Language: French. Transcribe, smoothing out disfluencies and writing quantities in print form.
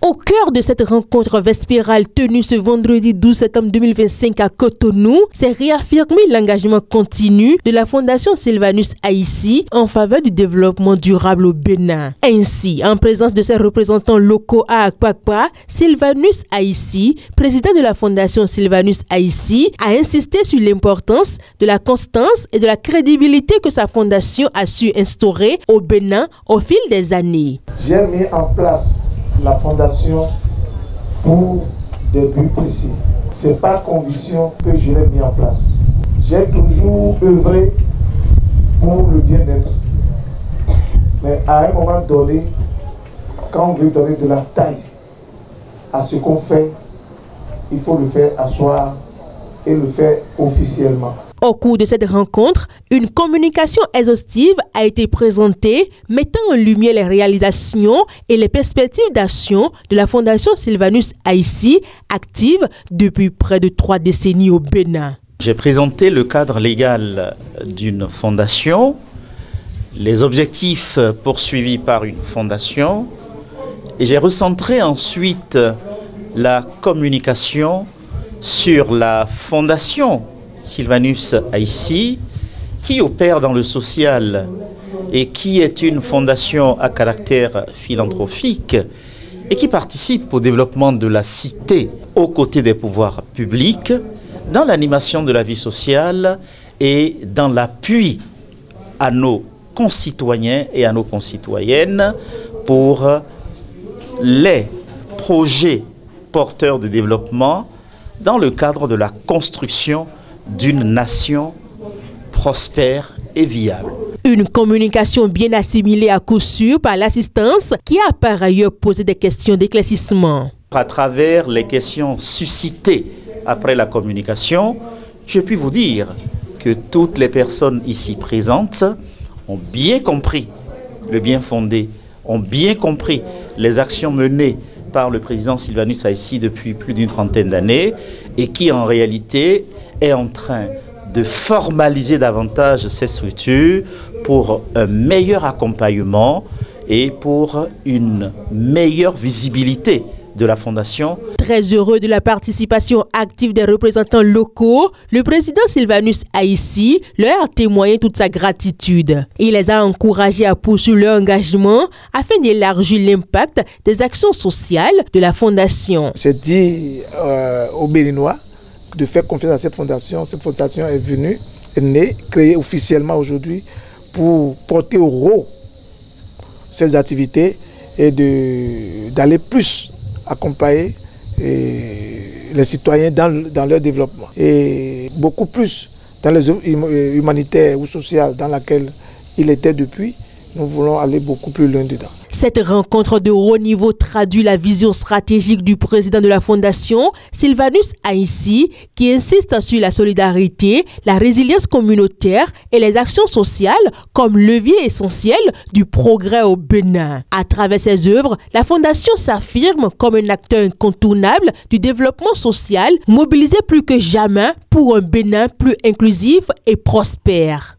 Au cœur de cette rencontre vespérale tenue ce vendredi 12 septembre 2025 à Cotonou, s'est réaffirmé l'engagement continu de la Fondation Sylvanus Haïti en faveur du développement durable au Bénin. Ainsi, en présence de ses représentants locaux à Akpakpa, Sylvanus Haïti, président de la Fondation Sylvanus Haïti, a insisté sur l'importance de la constance et de la crédibilité que sa fondation a su instaurer au Bénin au fil des années. J'ai mis en place la fondation pour des buts précis. Ce n'est pas conviction que je l'ai mis en place. J'ai toujours œuvré pour le bien-être. Mais à un moment donné, quand on veut donner de la taille à ce qu'on fait, il faut le faire asseoir et le faire officiellement. Au cours de cette rencontre, une communication exhaustive a été présentée mettant en lumière les réalisations et les perspectives d'action de la Fondation Sylvanus Haïti, active depuis près de 3 décennies au Bénin. J'ai présenté le cadre légal d'une fondation, les objectifs poursuivis par une fondation, et j'ai recentré ensuite la communication sur la fondation Sylvanus Haïti, qui opère dans le social et qui est une fondation à caractère philanthropique et qui participe au développement de la cité aux côtés des pouvoirs publics, dans l'animation de la vie sociale et dans l'appui à nos concitoyens et à nos concitoyennes pour les projets porteurs de développement dans le cadre de la construction d'une nation prospère et viable. Une communication bien assimilée à coup sûr par l'assistance qui a par ailleurs posé des questions d'éclaircissement. À travers les questions suscitées après la communication, je puis vous dire que toutes les personnes ici présentes ont bien compris le bien fondé, ont bien compris les actions menées par le président Sylvanus Haïti depuis plus d'une trentaine d'années et qui en réalité est en train de formaliser davantage ces structures pour un meilleur accompagnement et pour une meilleure visibilité de la Fondation. Très heureux de la participation active des représentants locaux, le président Sylvanus Haïti leur a témoigné toute sa gratitude. Il les a encouragés à poursuivre leur engagement afin d'élargir l'impact des actions sociales de la Fondation. C'est dit aux Béninois de faire confiance à cette fondation. Cette fondation est venue, est née, créée officiellement aujourd'hui pour porter au haut ces activités et d'aller plus accompagner les citoyens dans leur développement. Et beaucoup plus dans les œuvres humanitaires ou sociales dans lesquelles il était depuis. Nous voulons aller beaucoup plus loin dedans. Cette rencontre de haut niveau traduit la vision stratégique du président de la Fondation, Sylvanus Haïti, qui insiste sur la solidarité, la résilience communautaire et les actions sociales comme levier essentiel du progrès au Bénin. À travers ses œuvres, la Fondation s'affirme comme un acteur incontournable du développement social, mobilisé plus que jamais pour un Bénin plus inclusif et prospère.